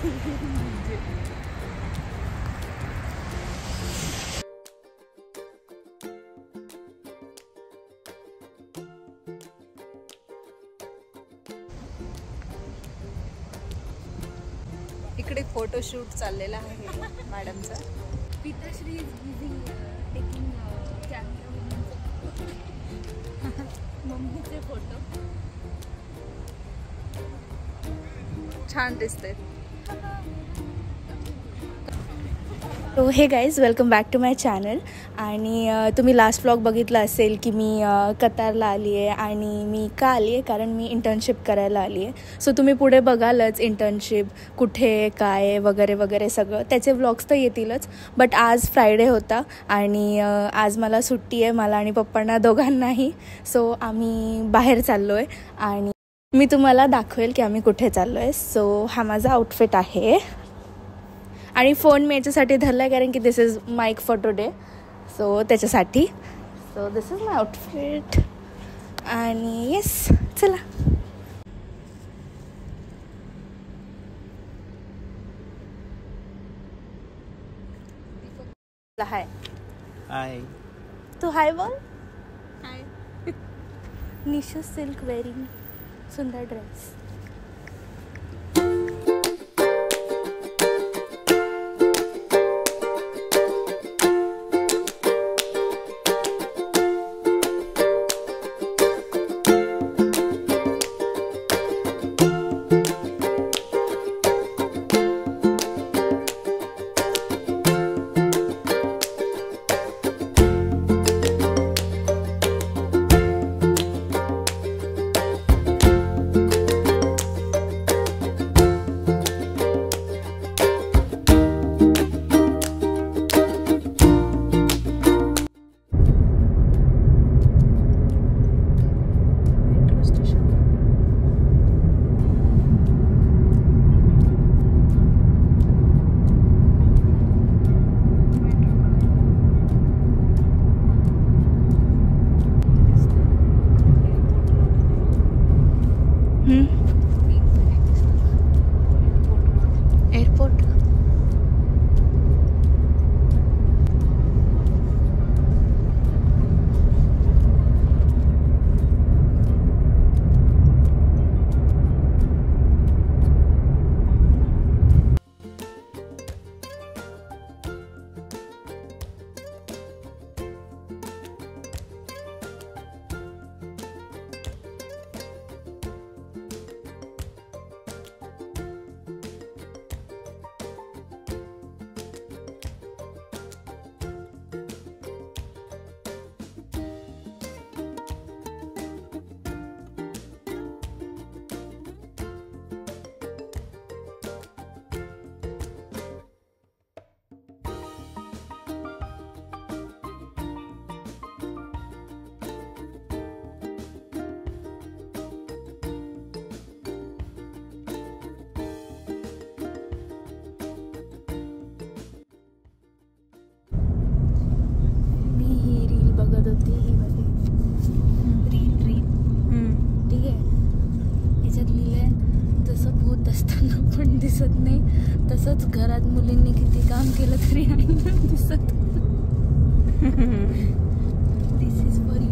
इकडे फोटोशूट चाललेला आहे मॅडमचा. पिताश्री इज बिझी टेकिंग कॅमेरा मम्मीचे फोटो. छान दिसते. तो हे guys, welcome back to my channel. आणि तुम्ही लास्ट व्लॉग बघितला असेल की मी कतारला आली आहे. आणि मी का आली आहे, कारण मी इंटर्नशिप करायला आली आहे. सो तुम्ही पुढे बघालच इंटर्नशिप कुठे काय वगैरे वगैरे सगळं, त्याचे व्लॉग्स तर येतीलच. बट आज फ्रायडे होता आणि आज मला सुट्टी आहे, मला आणि पप्पांना दोघांनाही. सो आम्ही बाहेर चाललो आहे आणि मी तुम्हाला दाखवेल की आम्ही कुठे चाललो आहे. सो हा माझा आउटफिट आहे आणि फोन मी याच्यासाठी धरला आहे कारण की this is my photo day. So त्याच्यासाठी. So this is my outfit आणि येस, चला. Hi hi. तू हाय बोल. हाय. निशू सिल्क वेअरिंग सुंदर ड्रेस. एअरपोर्ट. होती ही वाली रील ठीक आहे. याच्यात लिहिलंय जसं भूत असताना पण दिसत नाही तसंच घरात मुलींनी किती काम केलं तरी आईला दिसत. दिस इज फॉर यू.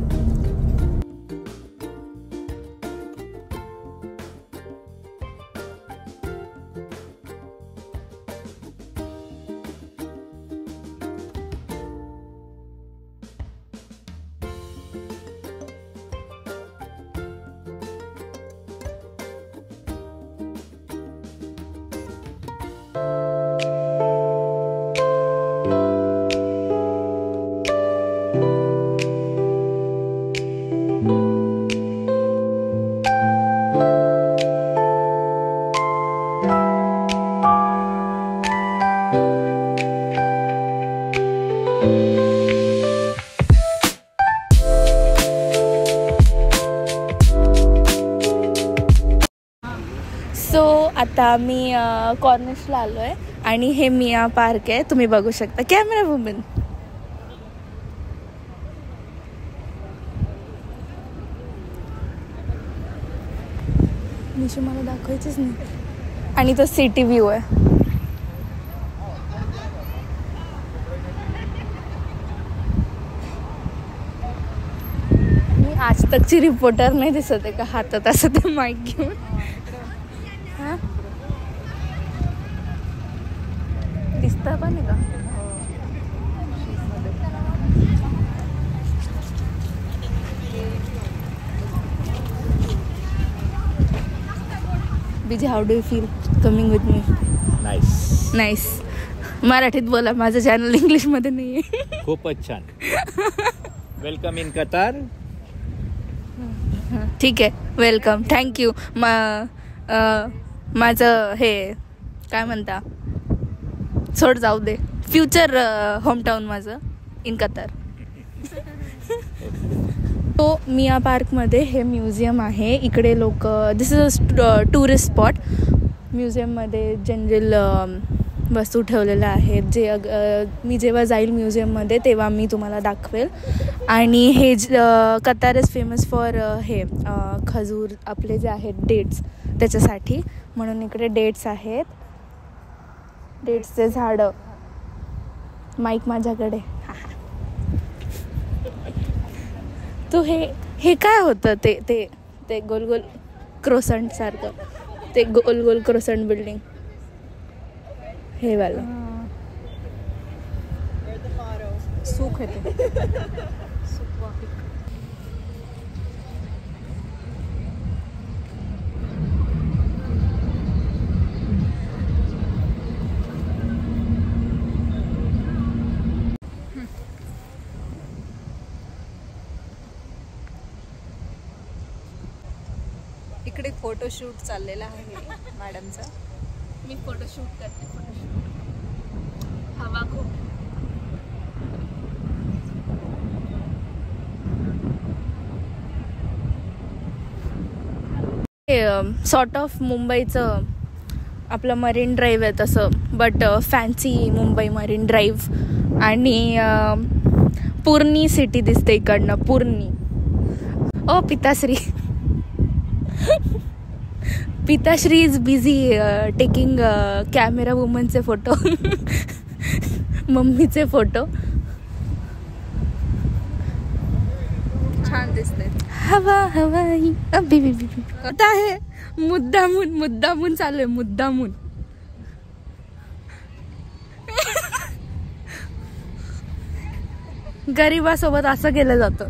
सो आता मी कॉर्निशला आलो आहे आणि हे मिया पार्क आहे, तुम्ही बघू शकता. कॅमेरा वुमन निशू मला दाखवायचीच नाही. आणि तो सिटी व्ह्यू आहे. मी आज तकची रिपोर्टर नाही दिसत आहे का हातात असं ते माईक घेऊन. हां दिसतं पण आहे का? बीजी, how do you feel coming with me? Nice. Nice. मराठीत बोला, माझं चॅनल इंग्लिशमध्ये नाही आहे. खूपच छान. Welcome in Qatar. ठीक आहे, वेलकम, थँक्यू. माझं हे काय म्हणता, सोड जाऊ दे. फ्युचर होमटाऊन माझं इन कतार. तो मिया पार्कमध्ये हे म्युझियम आहे. इकडे लोक, दिस इज अ टुरिस्ट स्पॉट. म्युझियममध्ये जनरल वस्तू ठेवलेल्या आहेत, जे मी जेव्हा जाईल म्युझियममध्ये तेव्हा मी तुम्हाला दाखवेल. आणि हे कतार इज फेमस फॉर हे खजूर आपले जे आहेत डेट्स, त्याच्यासाठी. म्हणून इकडे डेट्स आहेत, डेट्सचे झाडं. माईक माझ्याकडे. तो हे काय होतं ते ते ते गोल गोल क्रोसंट सारखं, ते गोल गोल क्रोसंट बिल्डिंग, हे वाला सुख येते. इकडे फोटोशूट चाललेला आहे मॅडमचा. मी फोटोशूट करते. हवा खूप. सॉर्ट ऑफ मुंबईचं आपलं मरीन ड्राईव्ह आहे तसं, but fancy Mumbai marine drive. आणि पूर्णी सिटी दिसते इकडनं, पूर्णी. ओ पिताश्री. पिताश्री इज बिझी टेकिंग कॅमेरा वुमनचे फोटो. मम्मीचे फोटो. छान दिसते. हवा हवाई अबी बी बी आता आहे. मुद्दामून चालू आहे, मुद्दामून. गरिबासोबत असं केलं जातं.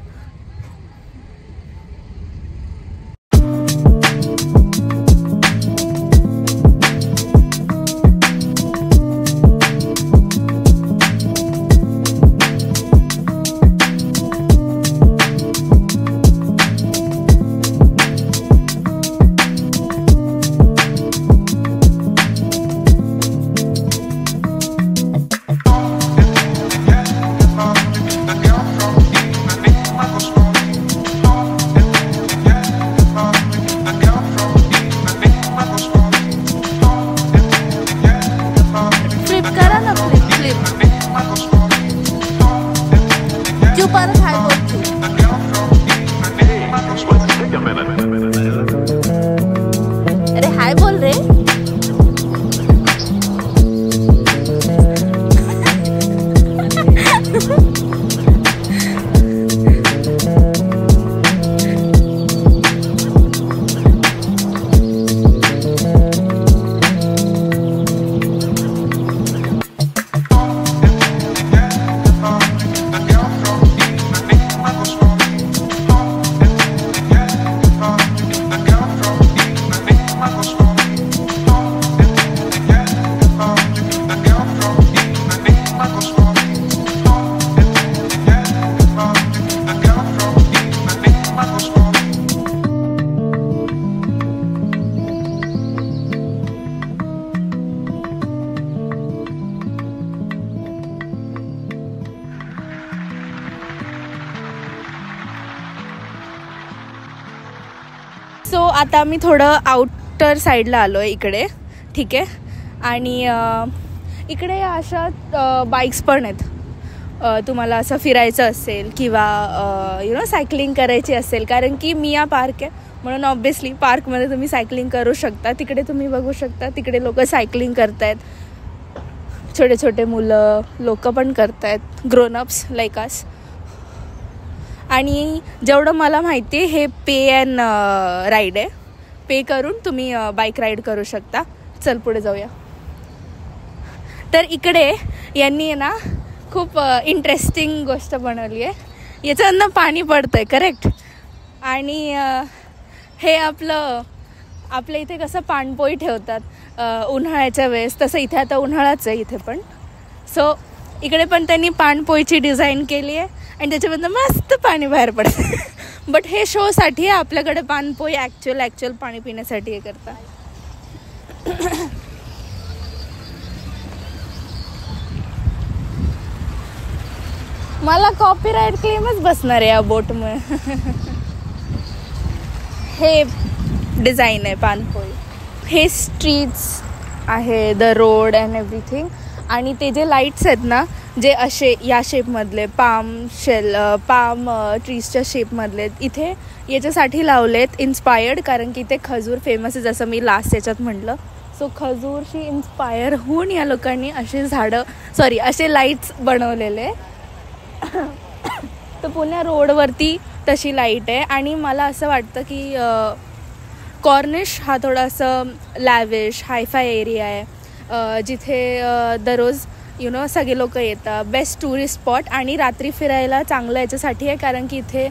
अरे हाय बोल रे. सो आता मी थोडं आउटर साईडला आलो आहे इकडे, ठीक आहे. आणि इकडे अशा बाईक्स पण आहेत. तुम्हाला असं फिरायचं असेल किंवा सायकलिंग करायची असेल, कारण की मिया पार्क आहे, म्हणून ऑब्वियसली पार्कमध्ये तुम्ही सायकलिंग करू शकता. तिकडे तुम्ही बघू शकता, तिकडे लोक सायकलिंग करतायत, छोटे छोटे मुलं लोक पण करतायत, ग्रोनअप्स लाईक अस. आणि जेवढं मला माहिती आहे हे पे अँड राईड आहे. पे करून तुम्ही बाईक राईड करू शकता. चल पुढे जाऊया. तर इकडे यांनी ना खूप इंटरेस्टिंग गोष्ट बनवली आहे. याच्यानं पाणी पडतं आहे, करेक्ट. आणि हे आपल्या इथे कसं पाणपोई ठेवतात उन्हाळ्याच्या वेळेस, तसं इथे आता उन्हाळाच आहे इथे पण. सो इकडे पण त्यांनी पाणपोईची डिझाईन केली आहे आणि त्याच्यामधनं मस्त पाणी बाहेर पडतं. बट हे शोसाठी आहे. आपल्याकडे पाणपोई ॲक्च्युअल पाणी पिण्यासाठी हे करतात. मला कॉपीराईट क्लेमच बसणार आहे या बोटमुळे. हे डिझाईन आहे पाणपोई. हे स्ट्रीट्स आहे, द रोड अँड एव्हरीथिंग. आणि ते जे लाईट्स आहेत ना, जे असे या शेपमधले पाम ट्रीजच्या शेपमधले, इथे याच्यासाठी लावलेत इन्स्पायर्ड, कारण की ते खजूर फेमस आहे, जसं मी लास्ट याच्यात म्हटलं. सो खजूरशी इन्स्पायर होऊन या लोकांनी असे लाईट्स बनवलेले. तर पुण्या रोडवरती तशी लाईट आहे. आणि मला असं वाटतं की कॉर्निश हा थोडासा लॅविश हायफाय एरिया आहे, जिथे दररोज सगळे लोक येतात. Best tourist spot. आणि रात्री फिरायला चांगलं याच्यासाठी आहे, कारण की इथे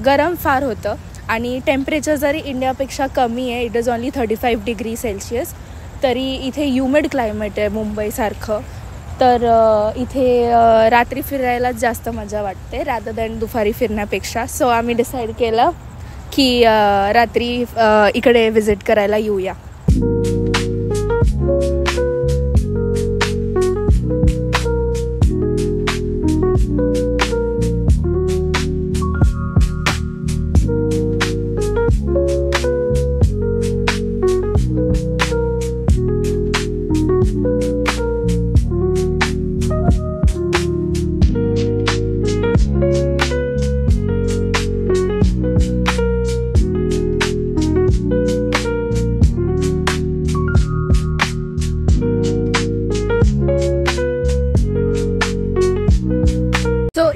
गरम फार होतं आणि टेम्परेचर जरी इंडियापेक्षा कमी आहे, it is only 35 degree Celsius, तरी इथे ह्युमिड क्लायमेट आहे मुंबईसारखं. तर इथे रात्री फिरायलाच जास्त मजा वाटते रॅदर दॅन दुपारी फिरण्यापेक्षा. सो आम्ही डिसाईड केलं की रात्री इकडे व्हिजिट करायला येऊया.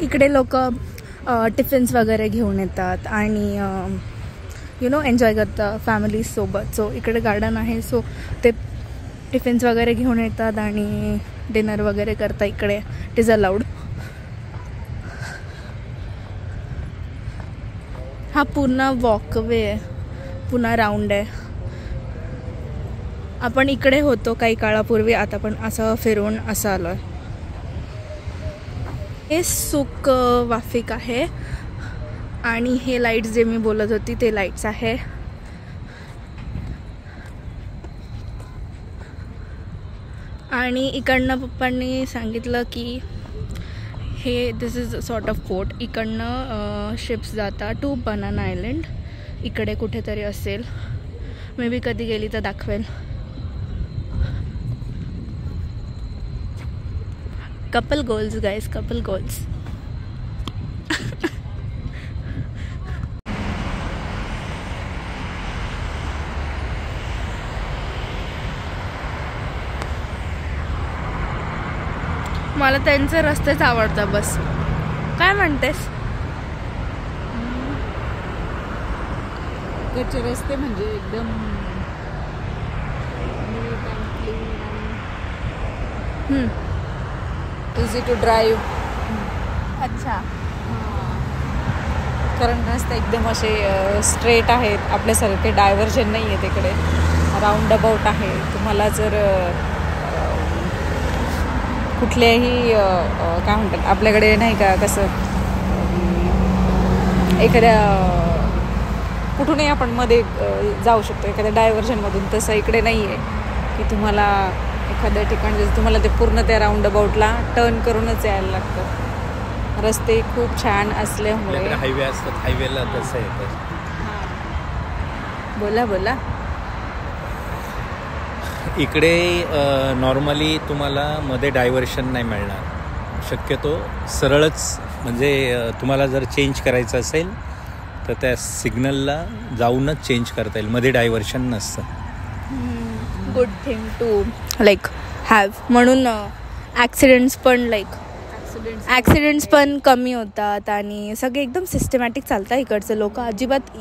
इकडे लोक टिफिन्स वगैरे घेऊन येतात आणि एन्जॉय करतात फॅमिलीजसोबत. सो इकडे गार्डन आहे, सो ते टिफिन्स वगैरे घेऊन येतात आणि डिनर वगैरे करतात इकडे. It is allowed. हा पूर्ण वॉकवे आहे, पुन्हा राऊंड आहे. आपण इकडे होतो काही काळापूर्वी, आता पण असं फिरून असं आलो आहे. हे सुक वाफिक आहे आणि हे लाईट्स जे मी बोलत होती ते लाईट्स आहे. आणि इकडनं पप्पांनी सांगितलं की हे दिस इज सॉर्ट ऑफ पोर्ट. इकडनं शिप्स जातात टू बनाना आयलंड. इकडे कुठेतरी असेल, मे बी कधी गेली तर दाखवेल. Couple goals guys, couple goals. मला त्यांचे रस्तेच आवडतात बस. काय म्हणतेस? त्याचे रस्ते म्हणजे एकदम इझी टू ड्राईव्ह. अच्छा. कारण रस्ते एकदम असे स्ट्रेट आहेत, आपल्यासारखे डायव्हर्जन नाही आहे तिकडे. राऊंड अबाउट आहे. तुम्हाला जर कुठल्याही काय म्हणतात आपल्याकडे नाही का कसं एखाद्या कुठूनही आपण मध्ये जाऊ शकतो एखाद्या डायव्हर्जनमधून, तसं इकडे नाही आहे की तुम्हाला एखाद्या ठिकाणी तुम्हाला ते पूर्ण त्या राऊंड अबाउटला टर्न करूनच यायला लागतं. रस्ते खूप छान असल्यामुळे. हायवे असतात, हायवेला तसं येतं. बोला बोला. इकडे नॉर्मली तुम्हाला मध्ये डायव्हर्शन नाही मिळणार. शक्यतो सरळच, म्हणजे तुम्हाला जर चेंज करायचं असेल तर त्या सिग्नलला जाऊनच चेंज करता येईल, मध्ये डायव्हर्शन नसतं. Good thing to like have. म्हणून ॲक्सिडेंट्स पण कमी होतात आणि सगळे एकदम सिस्टमॅटिक चालतात इकडचे लोक. अजिबात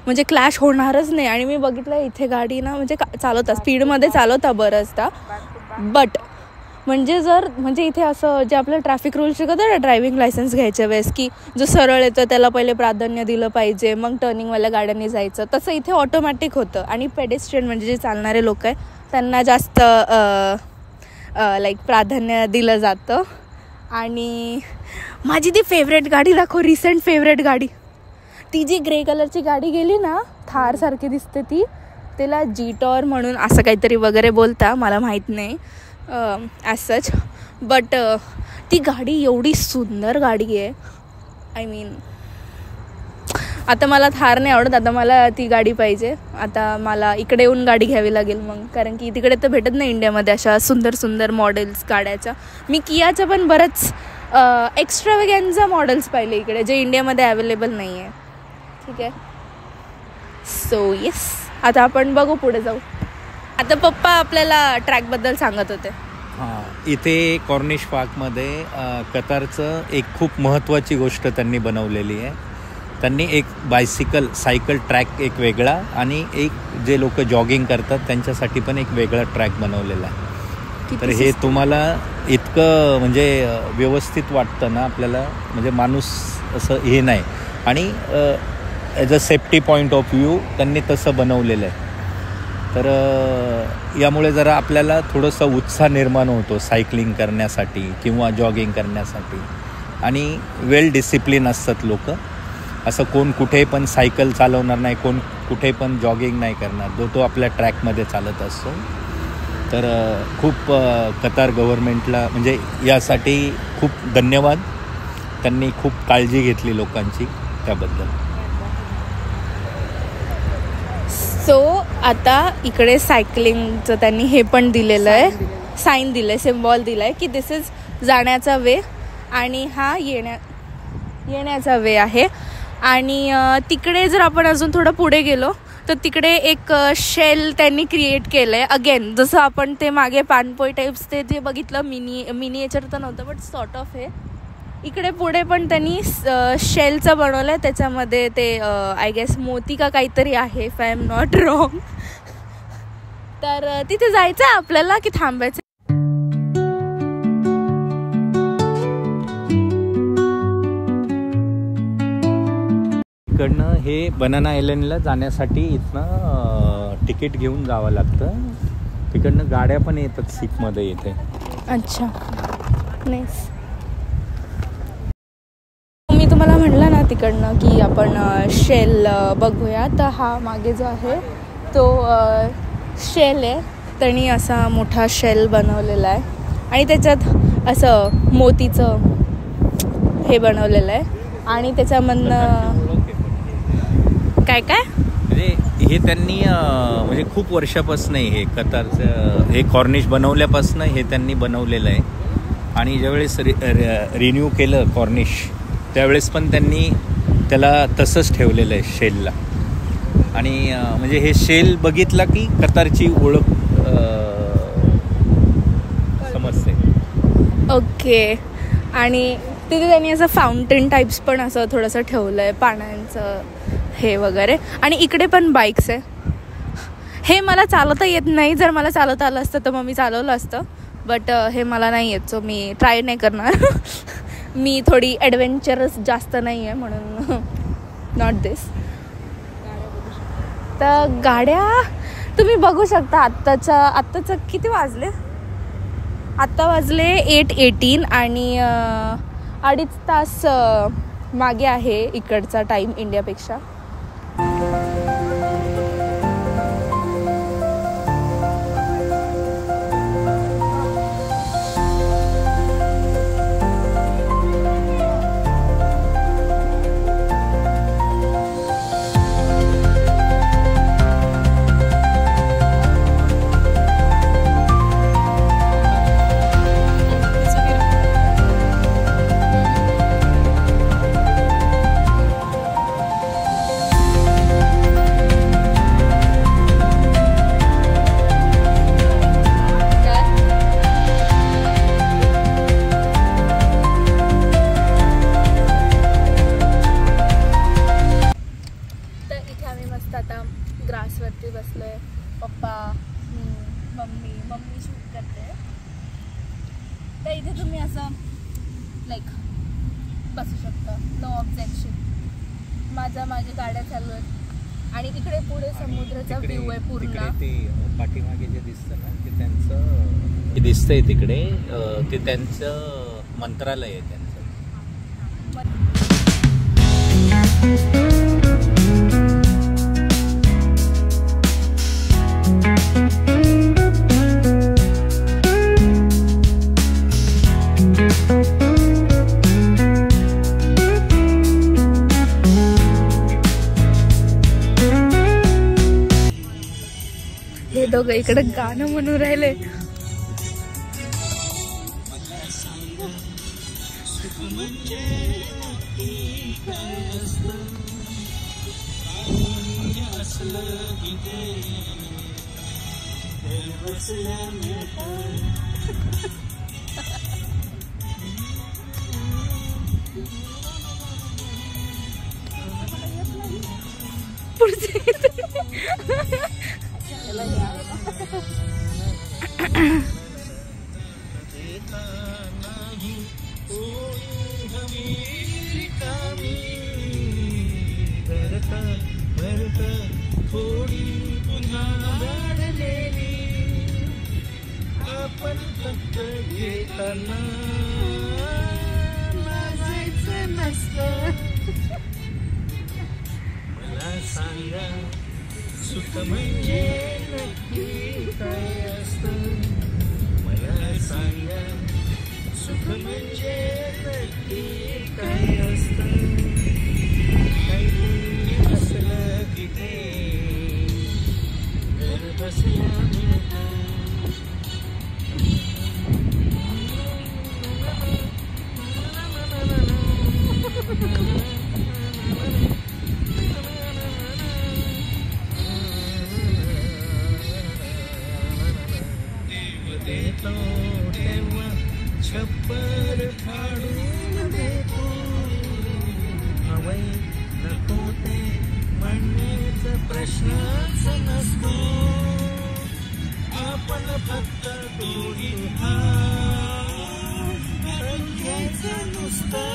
म्हणजे क्लॅश होणारच नाही. आणि मी बघितलं इथे गाडी ना म्हणजे चालवता स्पीडमध्ये चालवता बरंचदा, बट म्हणजे इथे असं जे आपलं ट्रॅफिक रूल शिकवतं ना ड्रायव्हिंग लायसन्स घ्यायच्या वेळेस, की जो सरळ येतो त्याला पहिले प्राधान्य दिलं पाहिजे, मग टर्निंगवाल्या गाड्यांनी जायचं, तसं इथे ऑटोमॅटिक होतं. आणि पेडेस्ट्रियन म्हणजे जे चालणारे लोक आहे त्यांना जास्त लाईक प्राधान्य दिलं जातं. आणि माझी ती फेवरेट गाडी दाखव, रिसेंट फेवरेट गाडी, ती जी ग्रे कलरची गाडी गेली ना, थारसारखी दिसते ती, तिला जीटॉर म्हणून असं काहीतरी वगैरे बोलता, मला माहीत नाही ॲज सच. बट ती गाडी एवढी सुंदर गाडी आहे. आय मीन आता मला थार नाही आवडत, आता मला ती गाडी पाहिजे. आता मला इकडे येऊन गाडी घ्यावी लागेल मग, कारण की तिकडे तर भेटत नाही इंडियामध्ये अशा सुंदर सुंदर मॉडेल्स गाड्याच्या. मी कियाच्या पण बरंच एक्स्ट्रावेगॅन्झा मॉडेल्स पाहिले इकडे, जे इंडियामध्ये अवेलेबल नाही आहे. ठीक आहे, सो येस, आता आपण बघू पुढे जाऊ. आता पप्पा आपल्याला ट्रॅकबद्दल सांगत होते. हां, इथे कॉर्निश पार्कमध्ये कतारचं एक खूप महत्त्वाची गोष्ट त्यांनी बनवलेली आहे. त्यांनी एक सायकल ट्रॅक एक वेगळा आणि एक जे लोक जॉगिंग करतात त्यांच्यासाठी पण एक वेगळा ट्रॅक बनवलेला आहे. तर हे तुम्हाला इतकं म्हणजे व्यवस्थित वाटतं ना आपल्याला, म्हणजे माणूस असं हे नाही. आणि as a safety point of view त्यांनी तसं बनवलेलं आहे. तर यामुळे जरा आपल्याला थोडंसं उत्साह निर्माण होतो सायकलिंग करण्यासाठी किंवा जॉगिंग करण्यासाठी. आणि वेल डिसिप्लिन असतात लोक, असं कोण कुठे पण सायकल चालवणार नाही, कोण कुठे पण जॉगिंग नाही करणार, तो आपल्या ट्रॅकमध्ये चालत असतो. तर खूप कतार गव्हर्मेंटला म्हणजे यासाठी खूप धन्यवाद. त्यांनी खूप काळजी घेतली लोकांची त्याबद्दल. सो आता इकडे सायकलिंगचं त्यांनी हे पण दिलेलं आहे, साईन दिलं आहे, सिम्बॉल दिला आहे की दिस इज जाण्याचा वे आणि हा येण्याचा वे आहे. आणि तिकडे जर आपण अजून थोडं पुढे गेलो तर तिकडे एक शेल त्यांनी क्रिएट केलं आहे. अगेन जसं आपण ते मागे पानपोई टाईप्स ते जे बघितलं मिनिएचर तर नव्हतं, बट सॉर्ट ऑफ हे इकडे पुढे पण त्यांनी शेलचं बनवलं आहे. त्याच्यामध्ये ते आय गेस मोती का काहीतरी आहे, if I am not wrong. तर तिथे जायचं आहे आपल्याला की थांबायचं? इकडनं हे बनाना आयलंडला जाण्यासाठी इथनं तिकीट घेऊन जावं लागतं. तिकडनं गाड्या पण येतात सीपमध्ये इथे. अच्छा, नाईस. मी तुम्हाला म्हटलं ना तिकडनं की आपण शेल बघूया, तर हा मागे जो आहे तो शेल आहे. त्यांनी असा मोठा शेल बनवलेला आहे आणि त्याच्यात असं मोतीचं हे बनवलेलं आहे. आणि त्याच्यामधनं काय म्हणजे हे त्यांनी म्हणजे खूप वर्षापासून हे कतारचं हे कॉर्निश बनवल्यापासून हे त्यांनी बनवलेलं आहे. आणि ज्यावेळेस रिन्यू केलं कॉर्निश त्यावेळेस पण त्यांनी त्याला तसंच ठेवलेलं आहे शेलला. आणि म्हणजे हे शेल बघितला की कतारची ओळख समजते. ओके. आणि तिथे त्यांनी असं फाउंटेन टाईप्स पण असं थोडंसं ठेवलं आहे, पाण्याचं हे वगैरे. आणि इकडे पण बाईक्स आहे. हे मला चालवता येत नाही, जर मला चालवता आलं असतं तर मग मी चालवलं असतं, बट हे मला नाही येत, सो मी ट्राय नाही करणार. मी थोडी ॲडव्हेंचरस जास्त नाही आहे म्हणून नॉट दिस. तर गाड्या तुम्ही बघू शकता. आत्ताचं किती वाजले? आत्ता वाजले 8:18 आणि 2.5 तास मागे आहे इकडचा टाईम इंडियापेक्षा. इथे आम्ही मस्त आता ग्रासवरती बसलोय. पप्पा, मम्मी शूट करते. तर इथे तुम्ही असं लाईक बसू शकता, नो ऑब्जेक्शन. माझ्या गाड्या चालू आहेत आणि इकडे पुढे समुद्राचा व्ह्यू आहे पूर्ण. ते पाठीमागे जे दिसतं ना ते त्यांचं दिसतंय तिकडे, ते त्यांचं मंत्रालय आहे त्यांचं. हे दोघं इकडे गाणं म्हणून राहिले. मला सांगा सुख म्हणजे नक्की काय असतं. मला सांगा सुख म्हणजे नक्की काय असतं. काहीतरी असलं तिथे घर बसल्या मिळतं. देतो तेव्हा छप्पर फाडून देतो. हवय नको ते म्हणण्याचा प्रश्नच नसतो. आपण फक्त दोन्ही हात घ्यायचं नुसतं.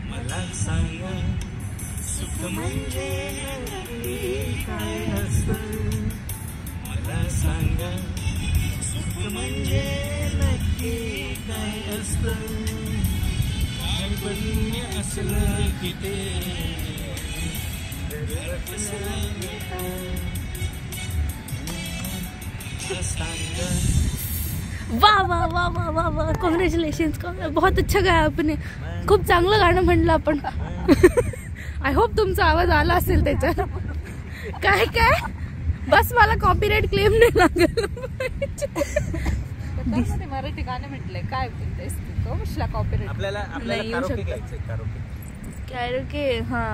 मला सांगा सुख म्हणजे नक्की काय असतं. मला सांगा सुख म्हणजे नक्की काय असतं. काल्पनिक असलं की ते सांगा. वाह वाह वाह वाह वाह वाह, कॉंग्रॅच्युलेशन्स. बहुत अच्छा गाया आपने. खूप चांगलं गाणं म्हणलं आपण. आय होप तुमचा आवाज आला असेल त्याच्यात. काय काय बस मला कॉपीराइट क्लेम नाही लागेल. मराठी गाणं म्हटलंय काय बोलतेस तू? कॉपीराइट आपल्याला नाही येऊ कारोके शकतं. घ्यायचंय. कॅरोके. हा,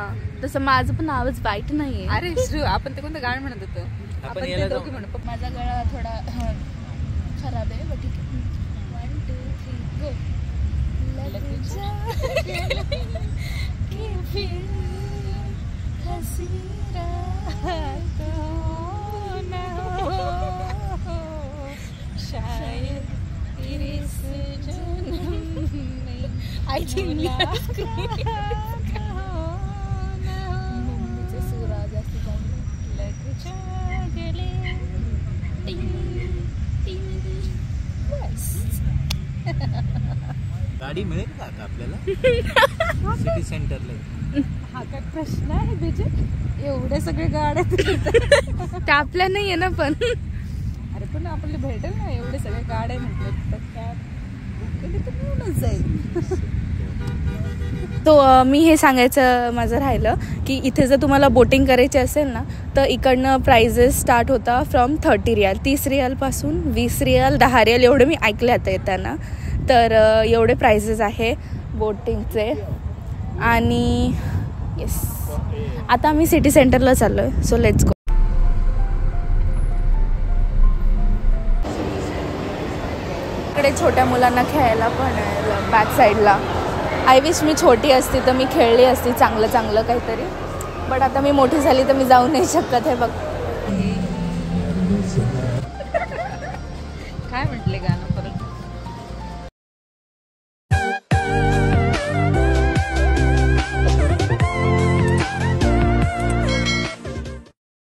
तसं माझं पण आवाज वाईट नाहीये. अरे श्रू, आपण ते कोणतं गाणं म्हणत होतो? आपण याला ते जाऊ. दोघी म्हणू. माझा गळा थोडा खराब आहे, बट ठीक आहे. 1 2 3 गो. आय थिंक मम्मीचे सुरा जास्त गाडी मिळेल का आता आपल्याला सिटी सेंटरला? हा काय प्रश्न आहे त्याचे? एवढे सगळे गाड्या त्या आपल्या नाहीये ना पण. अरे पण आपल्याला भेटेल ना एवढे सगळे गाड्या म्हटलं तर काय कधी तर मिळूनच जाईल. तो मी हे सांगायचं माझं राहिलं की इथे जर तुम्हाला बोटिंग करायची असेल ना तर इकडनं प्राइजेस स्टार्ट होता फ्रॉम 30 रियाल, 30 रियालपासून 20 रियाल, 10 रियाल एवढे मी ऐकले आता येताना. तर एवढे प्राइजेस आहे बोटिंगचे. आणि येस, आता आम्ही सिटी सेंटरला चाललो आहे. So let's go. इकडे छोट्या मुलांना खेळायला पण आहे बॅक साईडला. आय विश मी छोटी असती तर मी खेळली असती चांगलं चांगलं काहीतरी. बट आता मी मोठी झाली तर मी जाऊ नाही शकत. हे बघ.